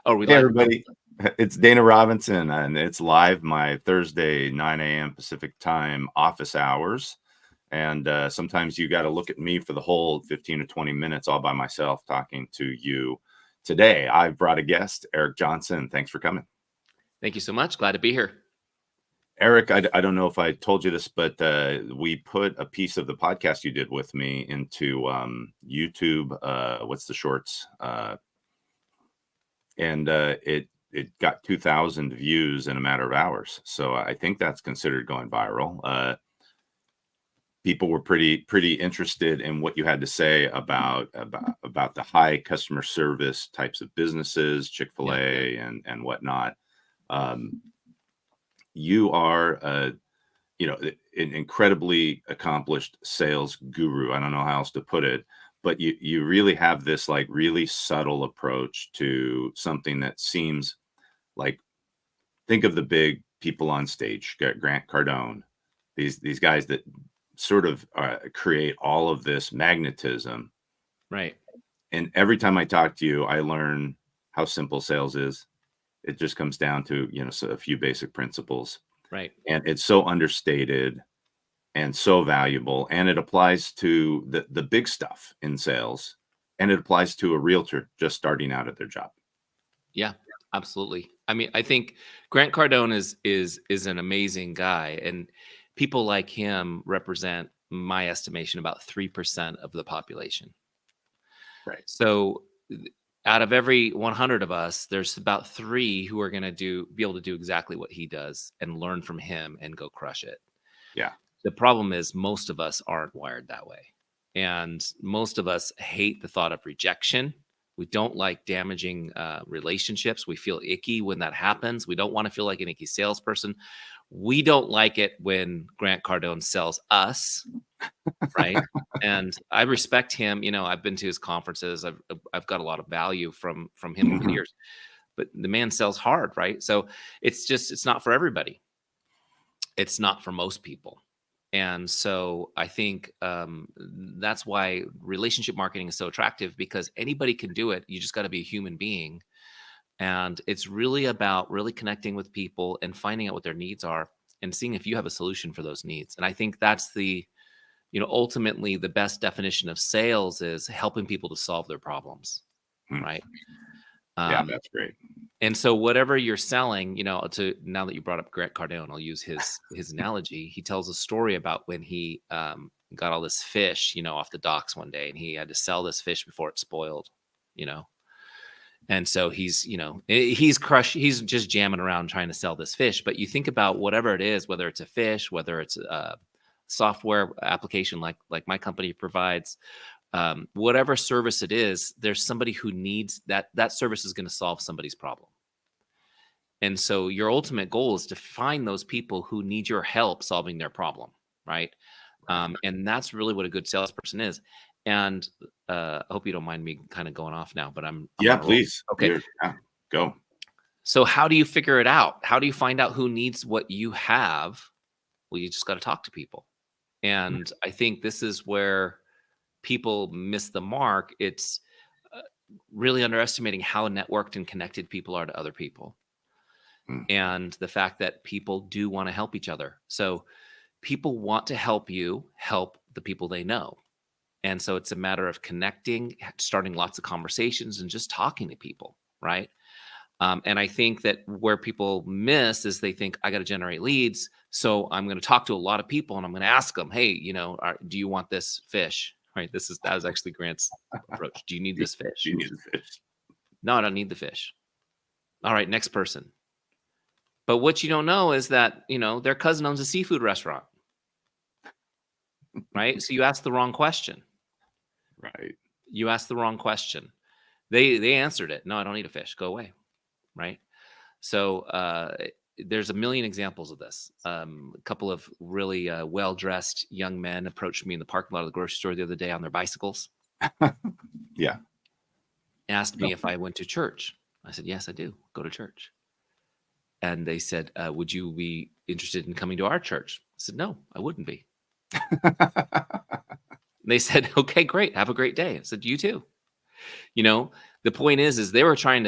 Oh, we Hey, live? everybody. It's Dana Robinson, and it's live my Thursday, 9 a.m. Pacific time office hours. And sometimes you got to look at me for the whole 15 to 20 minutes all by myself talking to you. Today, I've brought a guest, Eric Johnson. Thanks for coming. Thank you so much. Glad to be here. Eric, I don't know if I told you this, but we put a piece of the podcast you did with me into YouTube. What's the shorts? And it got 2,000 views in a matter of hours. So I think that's considered going viral. People were pretty interested in what you had to say about the high customer service types of businesses, Chick-fil-A and whatnot. You are an incredibly accomplished sales guru. I don't know how else to put it, but you really have this like really subtle approach to something that seems like, think of the big people on stage, Grant Cardone, these guys that sort of create all of this magnetism. Right. And every time I talk to you, I learn how simple sales is. It just comes down to, a few basic principles. Right. And it's so understated and so valuable. And it applies to the big stuff in sales. And it applies to a realtor just starting out at their job. Yeah, absolutely. I mean, I think Grant Cardone is an amazing guy, and people like him represent, my estimation, about 3% of the population. Right. So out of every 100 of us, there's about 3 who are going to be able to do exactly what he does and learn from him and go crush it. Yeah. The problem is most of us aren't wired that way. And most of us hate the thought of rejection. We don't like damaging relationships. We feel icky when that happens. We don't want to feel like an icky salesperson. We don't like it when Grant Cardone sells us, right? And I respect him. I've been to his conferences. I've got a lot of value from him over the years. But the man sells hard, right? So it's not for everybody. It's not for most people. And so I think that's why relationship marketing is so attractive, because anybody can do it. You just got to be a human being. And it's really about really connecting with people and finding out what their needs are and seeing if you have a solution for those needs. And I think that's ultimately the best definition of sales is helping people to solve their problems, right? Yeah, that's great. And so whatever you're selling, now that you brought up Grant Cardone, I'll use his analogy. He tells a story about when he got all this fish, off the docks one day, and he had to sell this fish before it spoiled, And so he's just jamming around trying to sell this fish. But you think about whatever it is, whether it's a fish, whether it's a software application like my company provides, whatever service it is, there's somebody who needs that service is going to solve somebody's problem. And so your ultimate goal is to find those people who need your help solving their problem, right? And that's really what a good salesperson is. And I hope you don't mind me kind of going off now, but I'm yeah, please. Okay. Go. So how do you figure it out? How do you find out who needs what you have? Well, you just got to talk to people. And I think this is where people miss the mark. It's really underestimating how networked and connected people are to other people. And the fact that people do want to help each other. So people want to help you help the people they know. And so it's a matter of connecting, starting lots of conversations and just talking to people, right? And I think that where people miss is they think, I got to generate leads. So I'm going to talk to a lot of people and I'm going to ask them, hey, do you want this fish? Right? That was actually Grant's approach. Do you need this fish? Do you need the fish? No, I don't need the fish. All right, next person. But what you don't know is that, their cousin owns a seafood restaurant. Right? So you asked the wrong question. Right. You asked the wrong question. They answered it. No, I don't need a fish. Go away. Right? So there's a million examples of this. A couple of really well-dressed young men approached me in the parking lot of the grocery store the other day on their bicycles. Yeah. Asked me if I went to church. I said, yes, I do. Go to church. And they said, would you be interested in coming to our church? I said, no, I wouldn't be. They said, okay, great. Have a great day. I said, you too. The point is they were trying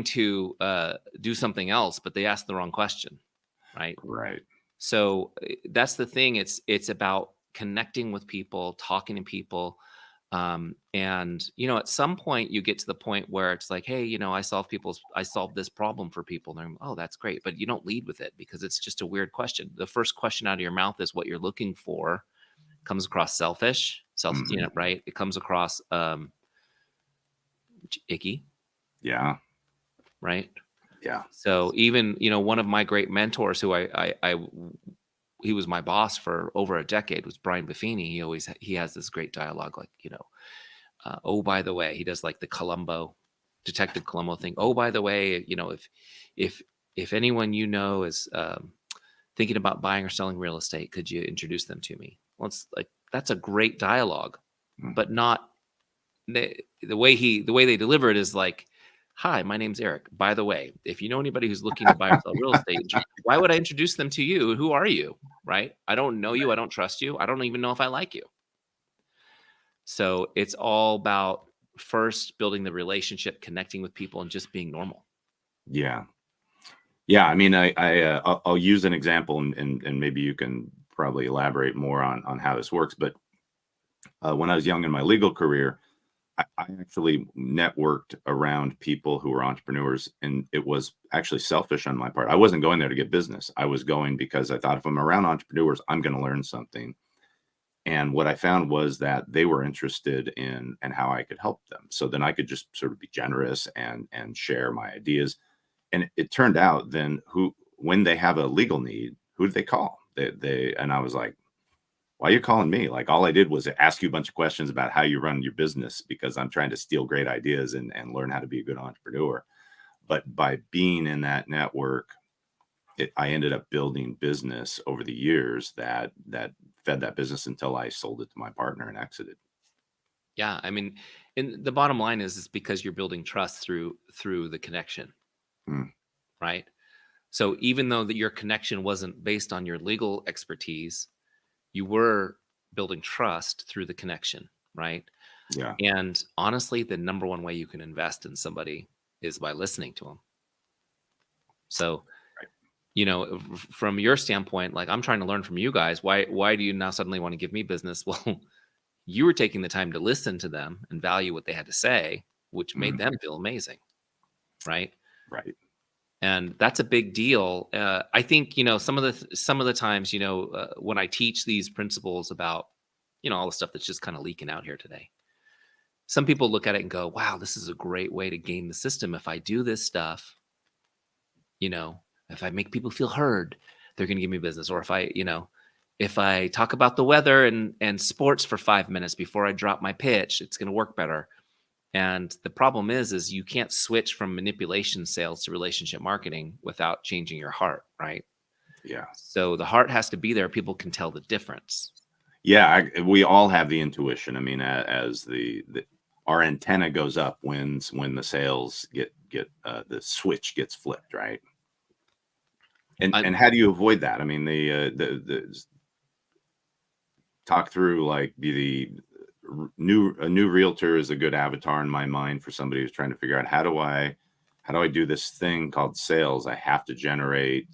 to do something else, but they asked the wrong question, right? Right. So that's the thing. It's about connecting with people, talking to people, and at some point you get to the point where it's like, hey, I solve this problem for people. And they're, oh, that's great, but you don't lead with it because it's just a weird question. The first question out of your mouth is what you're looking for. Comes across Mhm. right? It comes across icky, Yeah. right? Yeah. So even one of my great mentors, who he was my boss for over a decade, was Brian Buffini. He has this great dialogue, like oh, by the way, he does like the Detective Columbo thing. Oh, by the way, if if anyone is thinking about buying or selling real estate, could you introduce them to me? Well, it's like that's a great dialogue, Mm. but not the way they deliver it is like, "Hi, my name's Eric. By the way, if you know anybody who's looking to buy or sell real estate, why would I introduce them to you? Who are you? Right? I don't know you. I don't trust you. I don't even know if I like you." So it's all about first building the relationship, connecting with people, and just being normal. Yeah. Yeah, I mean, I'll use an example, and maybe you can probably elaborate more on how this works. But when I was young in my legal career, I actually networked around people who were entrepreneurs, and it was actually selfish on my part. I wasn't going there to get business. I was going because I thought if I'm around entrepreneurs, I'm going to learn something. And what I found was that they were interested in and how I could help them. So then I could just sort of be generous and share my ideas. And it turned out then who when they have a legal need, who do they call? They and I was like, why are you calling me? Like all I did was ask you a bunch of questions about how you run your business because I'm trying to steal great ideas and learn how to be a good entrepreneur. But by being in that network, I ended up building business over the years that fed that business until I sold it to my partner and exited. Yeah, I mean, and the bottom line is because you're building trust through the connection, Mm, right? So even though that your connection wasn't based on your legal expertise, you were building trust through the connection, right? yeah. And honestly, the number one way you can invest in somebody is by listening to them. So, Right. from your standpoint, like I'm trying to learn from you guys. Why do you now suddenly want to give me business? Well, you were taking the time to listen to them and value what they had to say, which made Mm, them feel amazing, right? right. And that's a big deal. I think some of the times when I teach these principles about all the stuff that's just kind of leaking out here today. Some people look at it and go, "Wow, this is a great way to game the system. If I do this stuff, you know, if I make people feel heard, they're going to give me business. Or if I talk about the weather and sports for 5 minutes before I drop my pitch, it's going to work better." And the problem is you can't switch from manipulation sales to relationship marketing without changing your heart, right? Yeah. So the heart has to be there. People can tell the difference. Yeah, we all have the intuition. I mean, as the our antenna goes up when the sales get the switch gets flipped, right? I, And how do you avoid that? I mean, the talk through like new a new realtor is a good avatar in my mind for somebody who's trying to figure out how do I do this thing called sales? I have to generate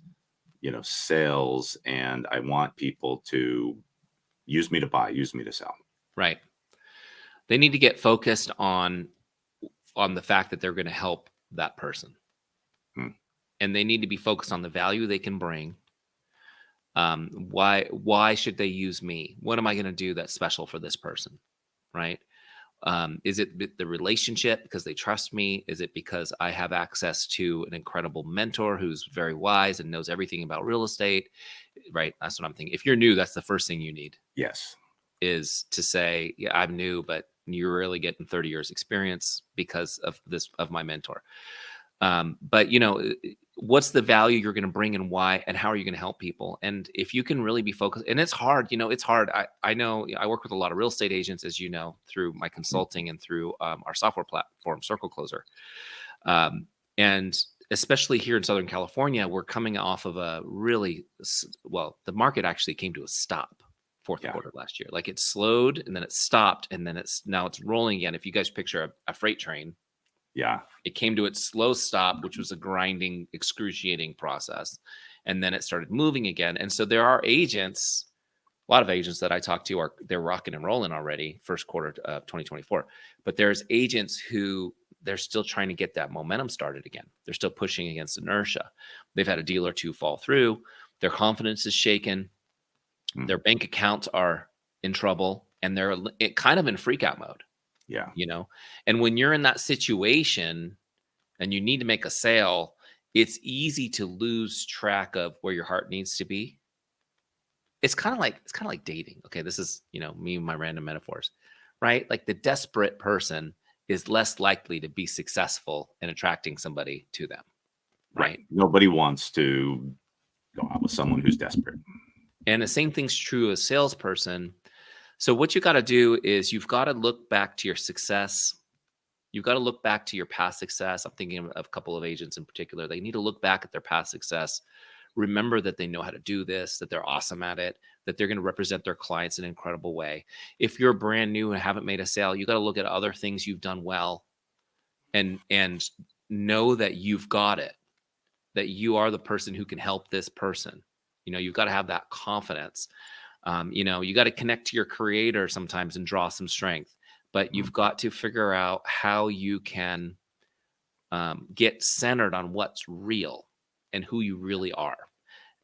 sales, and I want people to use me to buy, use me to sell. right. They need to get focused on the fact that they're going to help that person, Hmm, and they need to be focused on the value they can bring. Why should they use me? What am I going to do that's special for this person? Right? Is it the relationship because they trust me? Is it because I have access to an incredible mentor who's very wise and knows everything about real estate? Right? That's what I'm thinking. If you're new, that's the first thing you need yes. is to say, yeah, I'm new, but you're really getting 30 years experience because of my mentor. But what's the value you're going to bring and why, and how are you going to help people? And if you can really be focused, and it's hard, it's hard. I know I work with a lot of real estate agents, as you know, through my Mm, consulting and through our software platform, Circle Closer. Um, and especially here in Southern California, we're coming off of a really well, the market actually came to a stop fourth yeah. quarter last year. Like it slowed and then it stopped and then it's rolling again. If you guys picture a freight train, Yeah. It came to its slow stop, which was a grinding, excruciating process. And then it started moving again. And so there are agents, a lot of agents that I talk to they're rocking and rolling already, first quarter of 2024. But there's agents who they're still trying to get that momentum started again. They're still pushing against inertia. They've had a deal or two fall through. Their confidence is shaken. Mm. Their bank accounts are in trouble, and they're kind of in freak out mode, Yeah. you know? And when you're in that situation and you need to make a sale, it's easy to lose track of where your heart needs to be. It's kind of like dating. Okay, this is, me and my random metaphors, right? Like the desperate person is less likely to be successful in attracting somebody to them, Right. right? Nobody wants to go out with someone who's desperate. And the same thing's true as salesperson. So what you got to do is you've got to look back to your success. You've got to look back to your past success. I'm thinking of a couple of agents in particular. They need to look back at their past success, remember that they know how to do this, that they're awesome at it, that they're going to represent their clients in an incredible way. If you're brand new and haven't made a sale, you got to look at other things you've done well and know that you've got it, that you are the person who can help this person. You've got to have that confidence. You got to connect to your creator sometimes and draw some strength, but Mm. you've got to figure out how you can get centered on what's real and who you really are.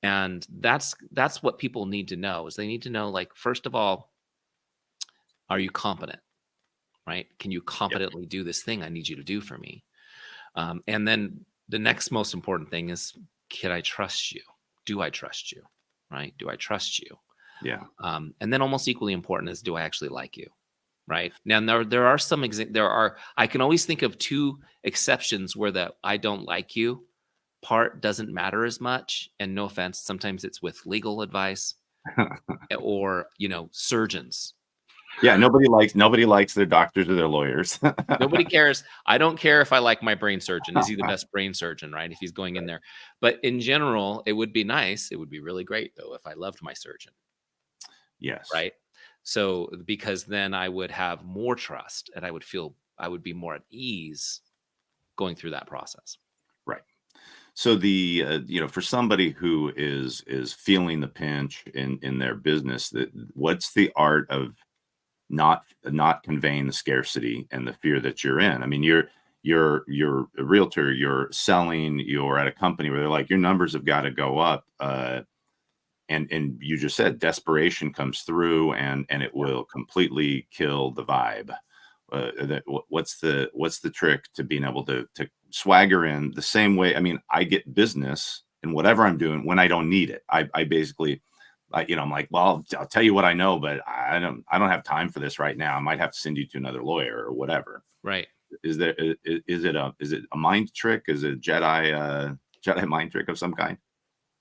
And that's what people need to know is they need to know, like, first of all, are you competent? Right? Can you Yep. competently do this thing I need you to do for me? And then the next most important thing is, can I trust you? Do I trust you? Right? Do I trust you? Yeah. And then almost equally important is, do I actually like you? Right now, there are I can always think of two exceptions where the I don't like you part doesn't matter as much. And no offense, sometimes it's with legal advice or, surgeons. Yeah. Nobody likes their doctors or their lawyers. Nobody cares. I don't care if I like my brain surgeon. Is he the best brain surgeon, right? If he's going in Right. there. But in general, it would be nice. It would be really great, though, if I loved my surgeon, Yes. right? So, because then I would have more trust and I would be more at ease going through that process. Right. So for somebody who is feeling the pinch in their business, that what's the art of not conveying the scarcity and the fear that you're in? I mean, you're a realtor, you're selling, you're at a company where they're like, your numbers have got to go up. And you just said desperation comes through and it will completely kill the vibe. What's the trick to being able to swagger in the same way? I mean, I get business and whatever I'm doing when I don't need it. I basically, I'm like, well, I'll tell you what I know, but I don't have time for this right now. I might have to send you to another lawyer or whatever. Right. Is it a mind trick? Is it a Jedi mind trick of some kind?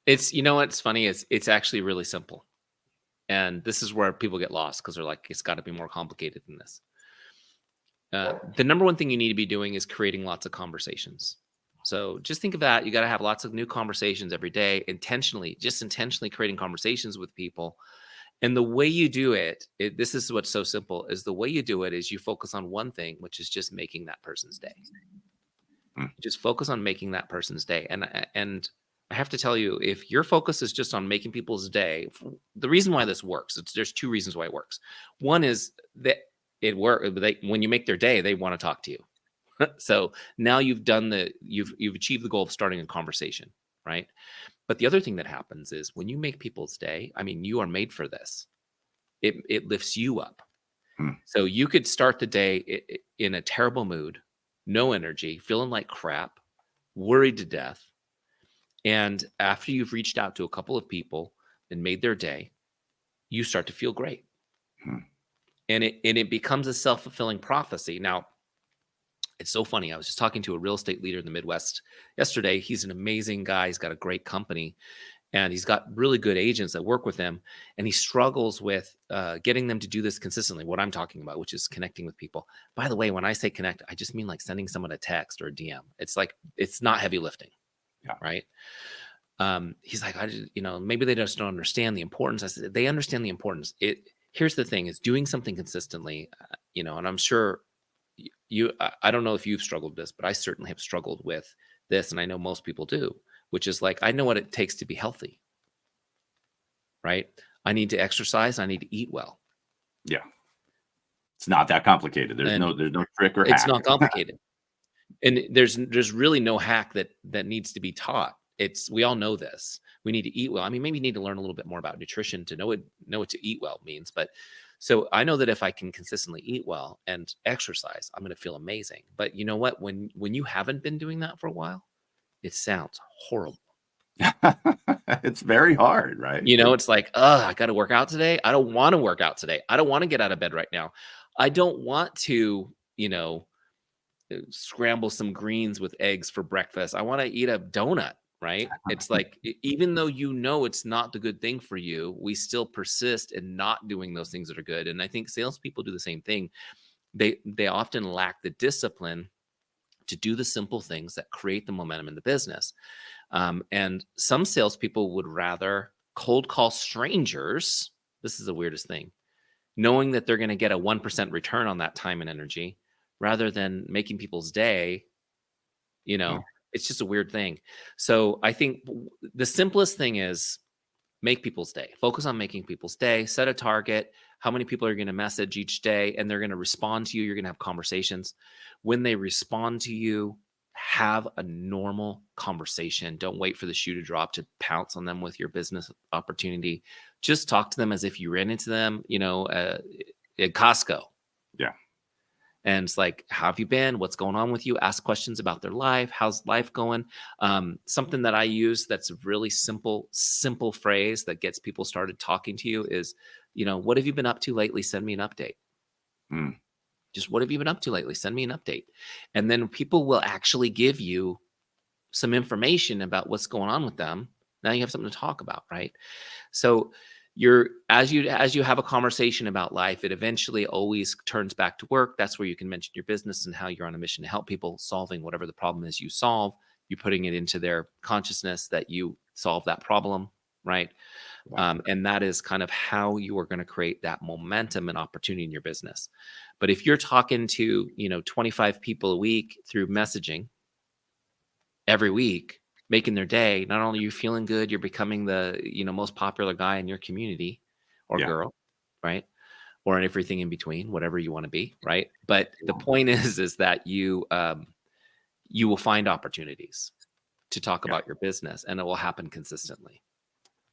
What's funny is it's actually really simple. And this is where people get lost because they're like, it's got to be more complicated than this. The number one thing you need to be doing is creating lots of conversations. So just think of that. You got to have lots of new conversations every day, just intentionally creating conversations with people. And the way you do this is what's so simple, is the way you do it is you focus on one thing, which is just making that person's day. Mm. Just focus on making that person's day. And I have to tell you, if your focus is just on making people's day, the reason why this works, there's two reasons why it works. One is that it works. When you make their day, they want to talk to you. So now you've achieved the goal of starting a conversation, right? But the other thing that happens is when you make people's day, I mean, you are made for this. It lifts you up. Mm. So you could start the day in a terrible mood, no energy, feeling like crap, worried to death. And after you've reached out to a couple of people and made their day, you start to feel great. Mm. And it becomes a self-fulfilling prophecy. Now, it's so funny. I was just talking to a real estate leader in the Midwest yesterday. He's an amazing guy. He's got a great company and he's got really good agents that work with him. And he struggles with getting them to do this consistently, what I'm talking about, which is connecting with people. By the way, when I say connect, I just mean like sending someone a text or a DM. It's not heavy lifting, Yeah. right? He's like, maybe they just don't understand the importance. I said, they understand the importance. Here's the thing is doing something consistently, and I'm sure I don't know if you've struggled with this, but I certainly have struggled with this, and I know most people do, which is like, I know what it takes to be healthy, right? I need to exercise. I need to eat well. Yeah. It's not that complicated. And There's no trick or it's hack. not complicated. And there's really no hack that needs to be taught. We all know this. We need to eat well. I mean, maybe you need to learn a little bit more about nutrition to know what to eat well means. But so I know that if I can consistently eat well and exercise, I'm going to feel amazing. But you know what? When you haven't been doing that for a while, it sounds horrible. It's very hard, right? It's like, I got to work out today. I don't want to work out today. I don't want to get out of bed right now. I don't want to, scramble some greens with eggs for breakfast. I want to eat a donut, right? It's like, even though it's not the good thing for you, we still persist in not doing those things that are good. And I think salespeople do the same thing. They often lack the discipline to do the simple things that create the momentum in the business. And some salespeople would rather cold call strangers. This is the weirdest thing, knowing that they're going to get a 1% return on that time and energy rather than making people's day. Mm. It's just a weird thing. So I think the simplest thing is make people's day. Focus on making people's day. Set a target. How many people are going to message each day, and they're going to respond to you. You're going to have conversations. When they respond to you, have a normal conversation. Don't wait for the shoe to drop to pounce on them with your business opportunity. Just talk to them as if you ran into them, at Costco. Yeah. And it's like, how have you been? What's going on with you? Ask questions about their life. How's life going? Something that I use that's a really simple phrase that gets people started talking to you is, what have you been up to lately? Send me an update. Mm. Just what have you been up to lately? Send me an update. And then people will actually give you some information about what's going on with them. Now you have something to talk about, right? So as you have a conversation about life, it eventually always turns back to work. That's where you can mention your business and how you're on a mission to help people solving whatever the problem is you solve. You're putting it into their consciousness that you solve that problem, right? Yeah. And that is kind of how you are going to create that momentum and opportunity in your business. But if you're talking to 25 people a week through messaging every week, making their day, not only are you feeling good, you're becoming the most popular guy in your community or Yeah. girl, right? Or in everything in between, whatever you want to be, right? But the point is that you will find opportunities to talk Yeah. about your business, and it will happen consistently.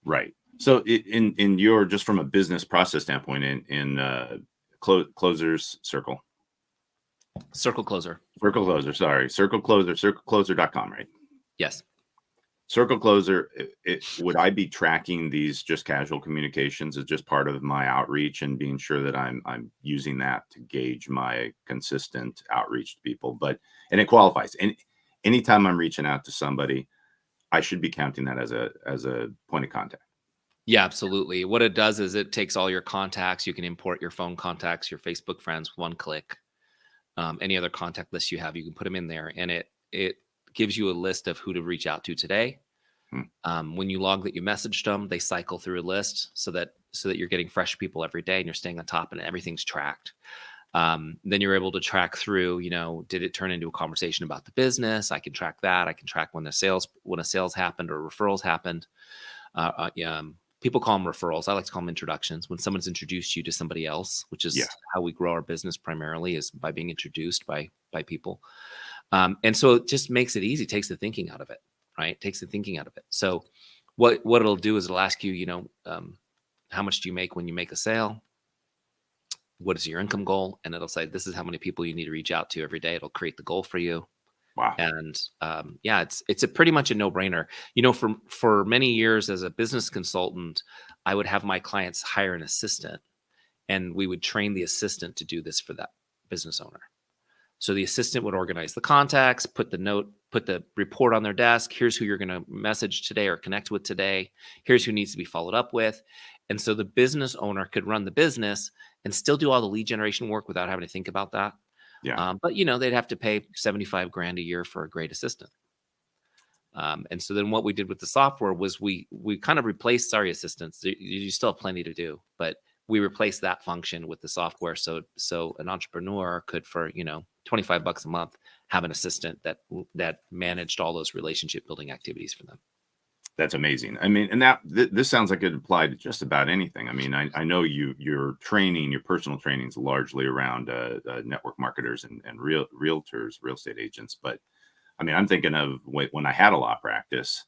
Right. So in your, just from a business process standpoint, in closers circle. Circle closer. Circle closer, sorry. Circle closer, circlecloser.com, right? Yes. Circle closer, would I be tracking these just casual communications as just part of my outreach and being sure that I'm using that to gauge my consistent outreach to people? And it qualifies. And anytime I'm reaching out to somebody, I should be counting that as a point of contact. Yeah, absolutely. What it does is it takes all your contacts. You can import your phone contacts, your Facebook friends, one click. Any other contact list you have, you can put them in there, and it gives you a list of who to reach out to today. When you log that you messaged them, they cycle through a list so that you're getting fresh people every day and you're staying on top and everything's tracked. Then you're able to track through, did it turn into a conversation about the business? I can track that. I can track when a sales happened or referrals happened. People call them referrals. I like to call them introductions. When someone's introduced you to somebody else, which is how we grow our business primarily, is by being introduced by people. And so it just makes it easy. It takes the thinking out of it, right? It takes the thinking out of it. So what it'll do is it'll ask you, how much do you make when you make a sale? What is your income goal? And it'll say, this is how many people you need to reach out to every day. It'll create the goal for you. Wow. And it's a pretty much a no-brainer. For many years as a business consultant, I would have my clients hire an assistant, and we would train the assistant to do this for that business owner. So the assistant would organize the contacts, put the report on their desk. Here's who you're going to message today or connect with today. Here's who needs to be followed up with. And so the business owner could run the business and still do all the lead generation work without having to think about that. Yeah. But they'd have to pay $75,000 a year for a great assistant. And so then what we did with the software was we kind of replaced assistants. You still have plenty to do, but we replaced that function with the software. So an entrepreneur could, for $25 a month, have an assistant that managed all those relationship building activities for them. That's amazing. I mean, and this sounds like it applied to just about anything. I mean, I know your training, your personal training is largely around network marketers and realtors, real estate agents. But I mean, I'm thinking of when I had a law practice,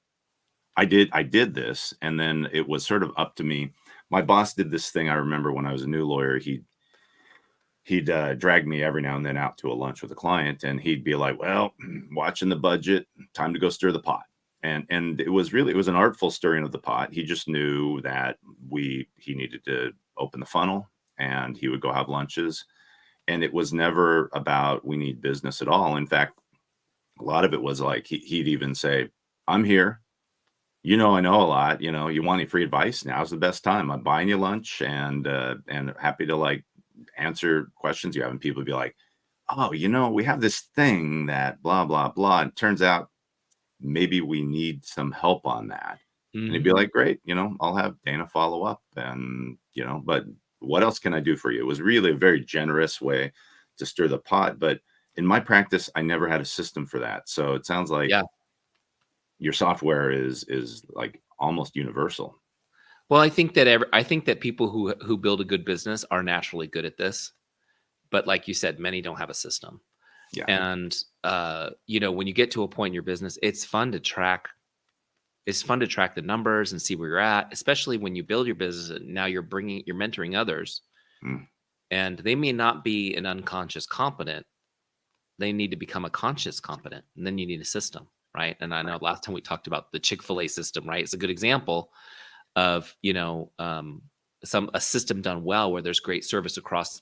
I did this, and then it was sort of up to me. My boss did this thing. I remember when I was a new lawyer, he'd drag me every now and then out to a lunch with a client, and he'd be like, "Well, watching the budget, time to go stir the pot." And it was an artful stirring of the pot. He just knew that he needed to open the funnel, and he would go have lunches, and it was never about we need business at all. In fact, a lot of it was like he'd even say, "I'm here. I know a lot. You want any free advice? Now's the best time. I'm buying you lunch and happy to like answer questions you have." And people would be like, "Oh, we have this thing that blah blah blah." And it turns out maybe we need some help on that. And he'd be Mhm. like, "Great, I'll have Dana follow up and, but what else can I do for you?" It was really a very generous way to stir the pot. But in my practice, I never had a system for that. So it sounds like Yeah. your software is like almost universal. Well, I think that people who build a good business are naturally good at this, but like you said, many don't have a system. Yeah. And when you get to a point in your business, it's fun to track. It's fun to track the numbers and see where you're at, especially when you build your business and now you're mentoring others, Mm, and they may not be an unconscious competent. They need to become a conscious competent, and then you need a system, right? And I know right. last time we talked about the Chick-fil-A system, right? It's a good example of a system done well where there's great service across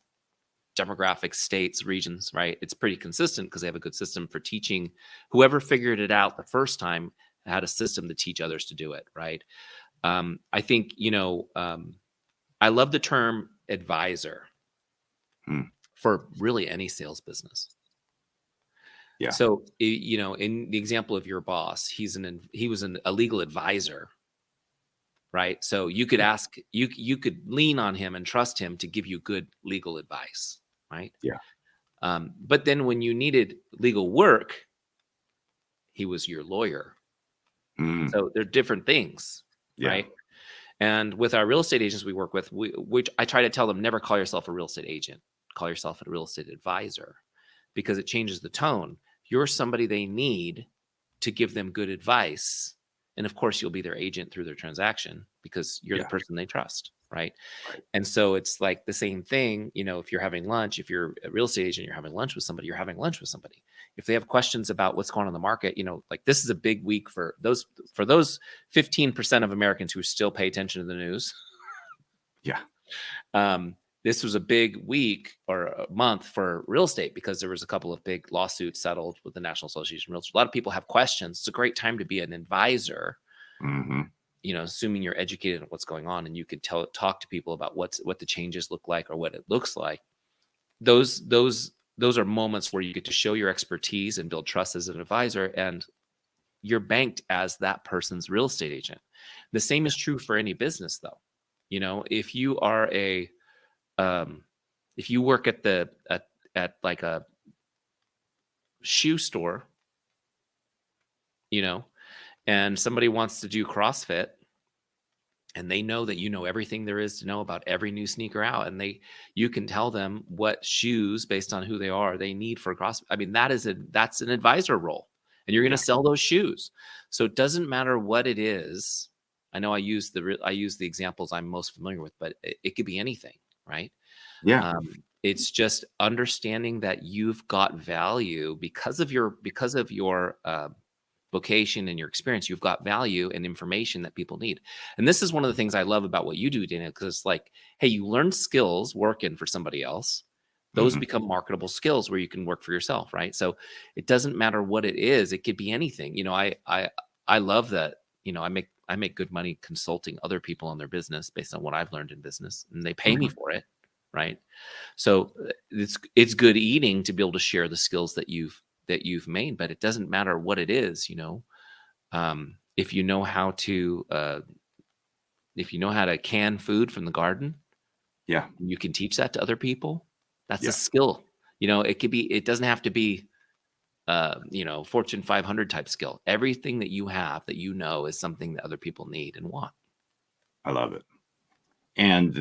demographics, states, regions, right? It's pretty consistent because they have a good system for teaching. Whoever figured it out the first time had a system to teach others to do it, right? I think I love the term advisor Mm, for really any sales business. yeah. So in the example of your boss, he was a legal advisor, right? So you could Yeah. ask, you could lean on him and trust him to give you good legal advice, right? Yeah. But then when you needed legal work, he was your lawyer. Mm, So they're different things, yeah. right? And with our real estate agents we work with, which I try to tell them, never call yourself a real estate agent, call yourself a real estate advisor, because it changes the tone. You're somebody they need to give them good advice. And of course, you'll be their agent through their transaction because you're the Yeah. person they trust, right? Right. And so it's like the same thing, if you're having lunch, if you're a real estate agent, you're having lunch with somebody, you're having lunch with somebody. If they have questions about what's going on in the market, like this is a big week for those 15% of Americans who still pay attention to the news. Yeah. This was a big week or a month for real estate because there was a couple of big lawsuits settled with the National Association of Realtors. A lot of people have questions. It's a great time to be an advisor, Hmm. assuming you're educated on what's going on and you could talk to people about what the changes look like or what it looks like. Those are moments where you get to show your expertise and build trust as an advisor, and you're banked as that person's real estate agent. The same is true for any business, though. If you are um, if you work at like a shoe store, you know, and somebody wants to do CrossFit, and they know that you know everything there is to know about every new sneaker out, and you can tell them what shoes based on who they are they need for CrossFit. I mean, that's an advisor role, and you're going to Yeah. sell those shoes. So it doesn't matter what it is. I know I use the examples I'm most familiar with, but it could be anything, right? Yeah. It's just understanding that you've got value because of your vocation and your experience. You've got value and information that people need. And this is one of the things I love about what you do, Dana, because it's like, hey, you learn skills working for somebody else. Those Hmm. become marketable skills where you can work for yourself, right? So it doesn't matter what it is. It could be anything. I love that. I make good money consulting other people on their business based on what I've learned in business, and they pay me Hmm. for it, right? So it's good eating to be able to share the skills that you've made, but it doesn't matter what it is. If you know how to can food from the garden, Yeah. you can teach that to other people. That's a Yeah. skill. It doesn't have to be, Fortune 500 type skill. Everything that you have that is something that other people need and want. I love it. And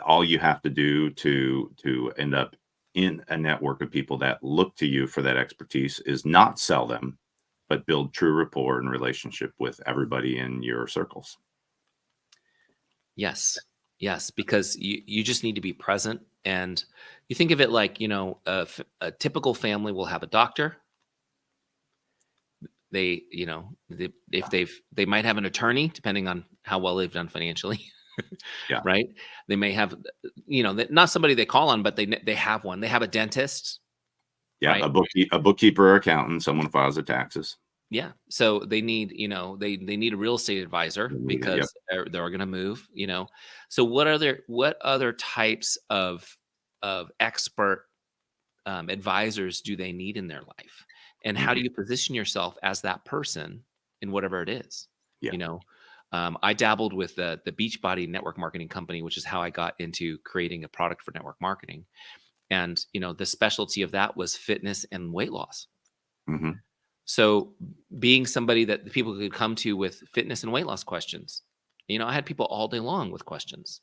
all you have to do to end up in a network of people that look to you for that expertise is not sell them, but build true rapport and relationship with everybody in your circles. Yes. Yes, because you just need to be present, and you think of it like, a typical family will have a doctor. If they might have an attorney, depending on how well they've done financially, Yeah. right? They may have, not somebody they call on, but they have one. They have a dentist, Yeah. right? A bookkeeper or accountant, someone files their taxes. Yeah. So they need, they need a real estate advisor Yep. because they're going to move, So what other types of expert advisors do they need in their life? And how do Mhm. you position yourself as that person in whatever it is? Yeah. You know, I dabbled with the Beachbody network marketing company, which is how I got into creating a product for network marketing. And the specialty of that was fitness and weight loss. Mhm. So being somebody that the people could come to with fitness and weight loss questions, I had people all day long with questions.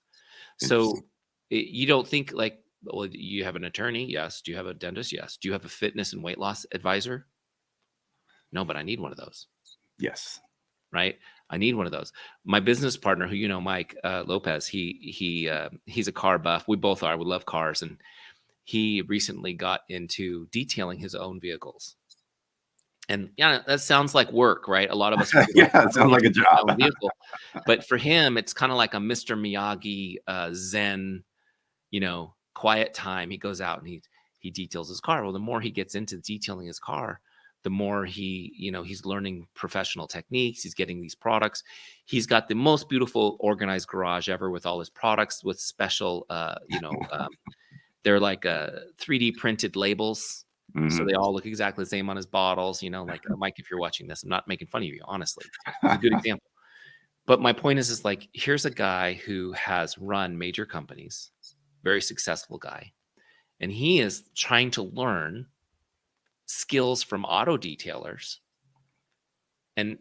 Interesting. So you don't think like, well, you have an attorney? Yes. Do you have a dentist? Yes. Do you have a fitness and weight loss advisor? No, but I need one of those, Yes. right? I need one of those. My business partner, who Mike Lopez, he's a car buff. We both are. We love cars, and he recently got into detailing his own vehicles. And yeah, that sounds like work, right? A lot of us would be like, Yeah, I it don't sounds want like to a detail my own job. vehicle. But for him, it's kind of like a Mr. Miyagi Zen, quiet time. He goes out and he details his car. Well, the more he gets into detailing his car, the more he's learning professional techniques. He's getting these products. He's got the most beautiful organized garage ever with all his products with special, they're like 3D printed labels. So Mhm. they all look exactly the same on his bottles, like Mike, if you're watching this, I'm not making fun of you, honestly. He's a good example. But my point is like, here's a guy who has run major companies, very successful guy, and he is trying to learn skills from auto detailers. And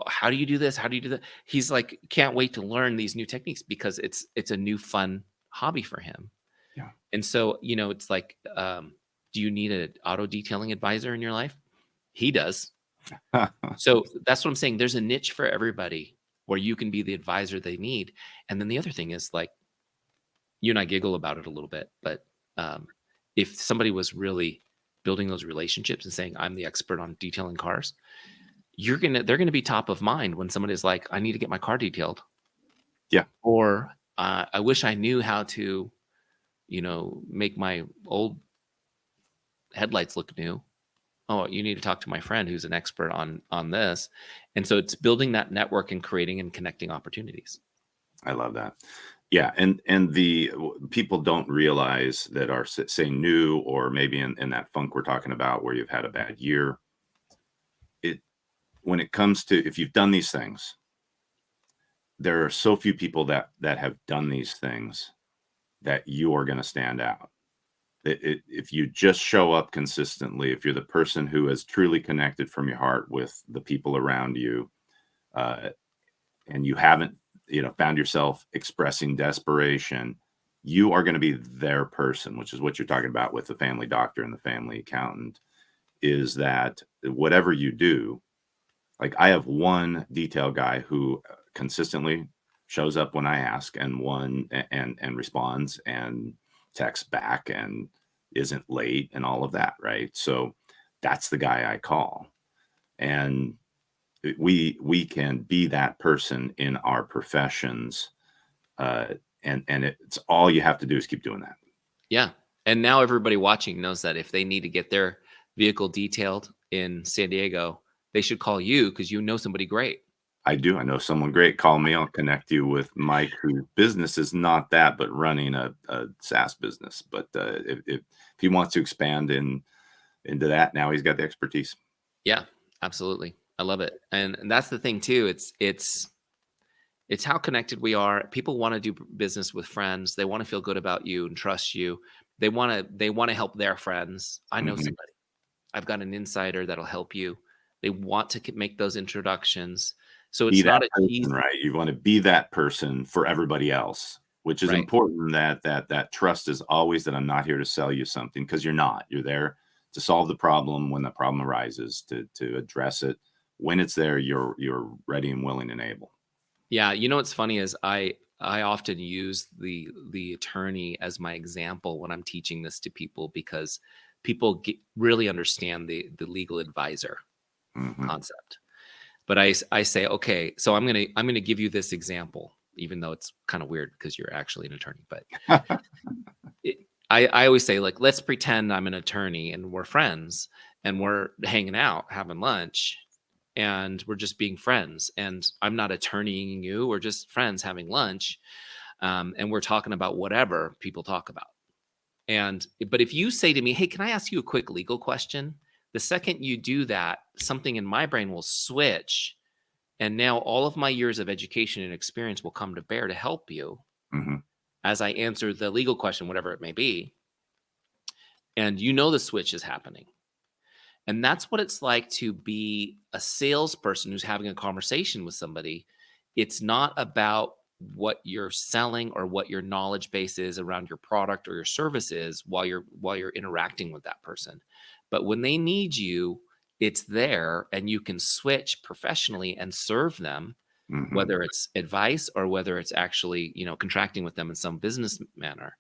how do you do this? How do you do that? He's like, can't wait to learn these new techniques because it's a new fun hobby for him. Yeah. And so, it's like, do you need an auto detailing advisor in your life? He does. So that's what I'm saying. There's a niche for everybody where you can be the advisor they need. And then the other thing is like, you and I giggle about it a little bit, but if somebody was really building those relationships and saying, I'm the expert on detailing cars, they're gonna be top of mind when somebody's like, I need to get my car detailed. Yeah. Or I wish I knew how to, make my old headlights look new. Oh, you need to talk to my friend who's an expert on this. And so it's building that network and creating and connecting opportunities. I love that. Yeah, and people don't realize that are say new or maybe in that funk we're talking about where you've had a bad year. It when it comes to if you've done these things, there are so few people that have done these things that you are going to stand out. If you just show up consistently, if you're the person who has truly connected from your heart with the people around you, uh, and you haven't found yourself expressing desperation, you are going to be their person, which is what you're talking about with the family doctor and the family accountant, is that whatever you do, like I have one detail guy who consistently shows up when I ask and and responds and texts back and isn't late and all of that, right? So that's the guy I call. And we can be that person in our professions, uh, and it's all you have to do is keep doing that. Yeah. And now everybody watching knows that if they need to get their vehicle detailed in San Diego, they should call you because you know somebody great. I do. I know someone great. Call me. I'll connect you with Mike, whose business is not that, but running a SaaS business. But if he wants to expand into that, now he's got the expertise. Yeah, absolutely. I love it. And that's the thing too. It's how connected we are. People want to do business with friends. They want to feel good about you and trust you. They want to help their friends. I know Mhm. somebody. I've got an insider that'll help you. They want to make those introductions. So Be it's that not a person, cheesy, right? You wanna be that person for everybody else, which is right? important that trust is always that I'm not here to sell you something because 'cause you're not. You're there to solve the problem when the problem arises, to address it. When it's there, you're ready and willing and able. Yeah, what's funny is I often use the attorney as my example when I'm teaching this to people because people really understand the legal advisor Mhm. concept. But I say, okay, so I'm gonna give you this example, even though it's kind of weird because you're actually an attorney. But I always say, like, let's pretend I'm an attorney and we're friends and we're hanging out, having lunch, and we're just being friends. And I'm not attorneying you; we're just friends having lunch, and we're talking about whatever people talk about. But if you say to me, "Hey, can I ask you a quick legal question?" The second you do that, something in my brain will switch, and now all of my years of education and experience will come to bear to help you Mhm. as I answer the legal question, whatever it may be. And the switch is happening. And that's what it's like to be a salesperson who's having a conversation with somebody. It's not about what you're selling or what your knowledge base is around your product or your services while you're interacting with that person. But when they need you, it's there and you can switch professionally and serve them, Mhm. whether it's advice or whether it's actually, contracting with them in some business manner,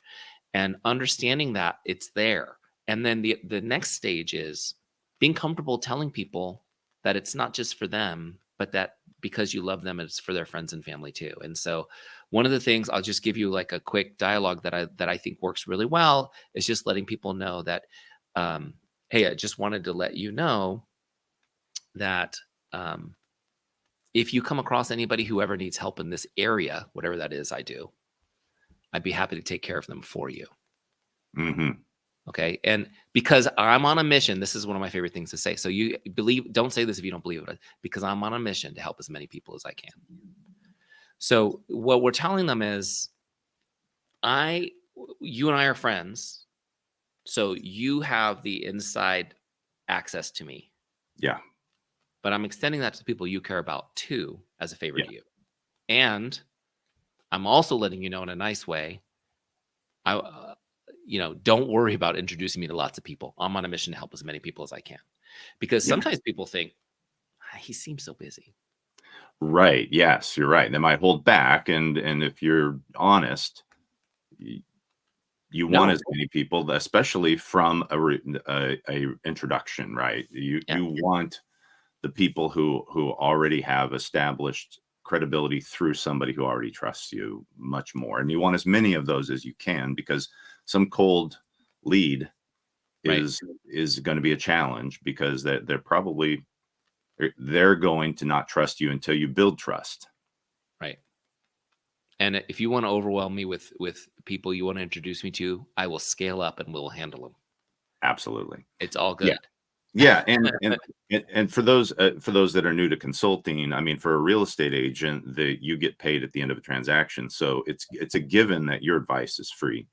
and understanding that it's there. And then the next stage is being comfortable telling people that it's not just for them, but that because you love them, it's for their friends and family too. And so one of the things, I'll just give you like a quick dialogue that I think works really well, is just letting people know that, um, hey, I just wanted to let you know that, um, if you come across anybody who ever needs help in this area, whatever that is, I'd be happy to take care of them for you. Mhm. Okay. And because I'm on a mission, this is one of my favorite things to say. So don't say this if you don't believe it, because I'm on a mission to help as many people as I can. So what we're telling them is, I, you and I are friends. So you have the inside access to me, Yeah. but I'm extending that to the people you care about too, as a favor Yeah. to you. And I'm also letting you know in a nice way, don't worry about introducing me to lots of people. I'm on a mission to help as many people as I can. Because Yeah. sometimes people think, he seems so busy. Right. Yes, you're right. They might hold back, and if you're honest, y you want No. as many people, especially from a introduction, right? You Yeah. you want the people who already have established credibility through somebody who already trusts you much more, and you want as many of those as you can because some cold lead Right. is gonna be a challenge because they're probably they're going to not trust you until you build trust. Right. And if you want to overwhelm me with people you want to introduce me to, I will scale up and we'll handle them. Absolutely. It's all Yeah. good. Yeah, and for those that are new to consulting, I mean, for a real estate agent, that you get paid at the end of a transaction, so it's a given that your advice is free.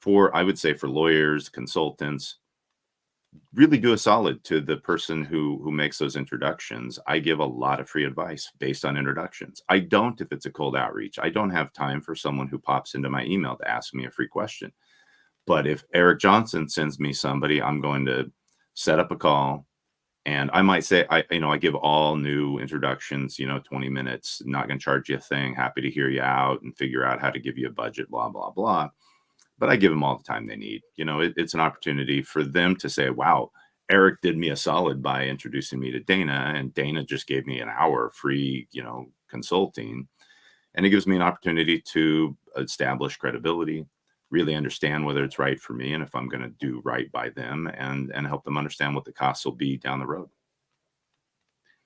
For I would say for lawyers, consultants, really do a solid to the person who makes those introductions. I give a lot of free advice based on introductions. I don't if it's a cold outreach. I don't have time for someone who pops into my email to ask me a free question. But if Eric Johnson sends me somebody, I'm going to set up a call. And I might say, I give all new introductions, 20 minutes, not going to charge you a thing, happy to hear you out and figure out how to give you a budget, blah, blah, blah. But I give them all the time they need. It's an opportunity for them to say, wow, Eric did me a solid by introducing me to Dana, and Dana just gave me an hour free, consulting. And it gives me an opportunity to establish credibility, really understand whether it's right for me and if I'm going to do right by them, and help them understand what the costs will be down the road.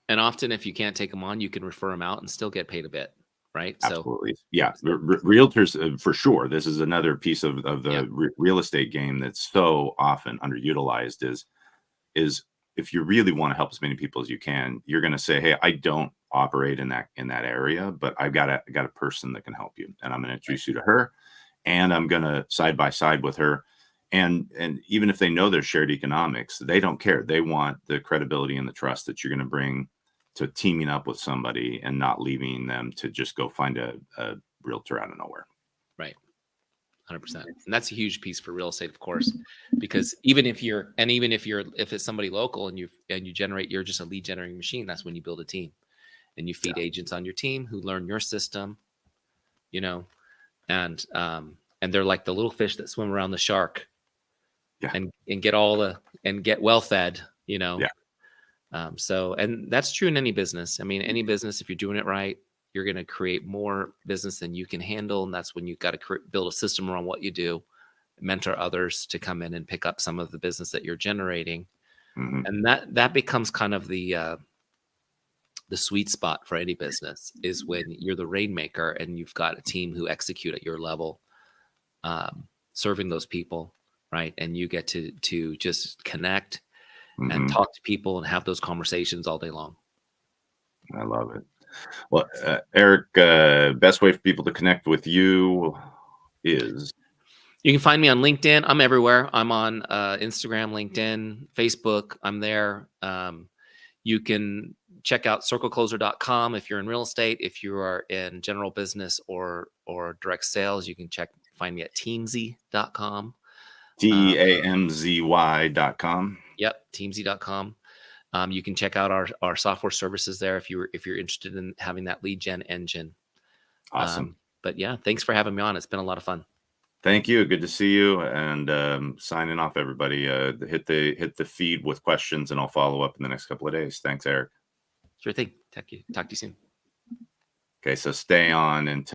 And often if you can't take them on, you can refer them out and still get paid a bit. Right. So, Absolutely. Yeah. so Realtors, for sure. This is another piece of yeah. the real estate game that's so often underutilized is if you really want to help as many people as you can, you're going to say, hey, I don't operate in that area, but I got a person that can help you, and I'm going to Right. introduce you to her, and I'm going to side by side with her. And even if they know there's shared economics, they don't care. They want the credibility and the trust that you're going to bring to teaming up with somebody and not leaving them to just go find a realtor out of nowhere. Right. 100%. And that's a huge piece for real estate, of course, because even if it's somebody local and you generate, you're just a lead generating machine, that's when you build a team and you feed agents on your team who learn your system, you know, and they're like the little fish that swim around the shark and get well fed, you know. So, and that's true in any business. I mean, any business, if you're doing it right, you're going to create more business than you can handle. And that's when you've got to build a system around what you do, mentor others to come in and pick up some of the business that you're generating. And that becomes kind of the sweet spot for any business, is when you're the rainmaker and you've got a team who execute at your level, serving those people, right? And you get to just connect and talk to people and have those conversations all day long. I love it. Well, Eric, best way for people to connect with you is? You can find me on LinkedIn. I'm everywhere. I'm on Instagram, LinkedIn, Facebook. I'm there. You can check out circlecloser.com if you're in real estate. If you are in general business or direct sales, you can find me at teamzy.com. TEAMZY.com. Yep, teamzy.com. You can check out our software services there if you're interested in having that lead gen engine. Awesome. But yeah, thanks for having me on. It's been a lot of fun. Thank you. Good to see you. And signing off, everybody. Hit the feed with questions, and I'll follow up in the next couple of days. Thanks, Eric. Sure thing. Talk to you soon. Okay, so stay on until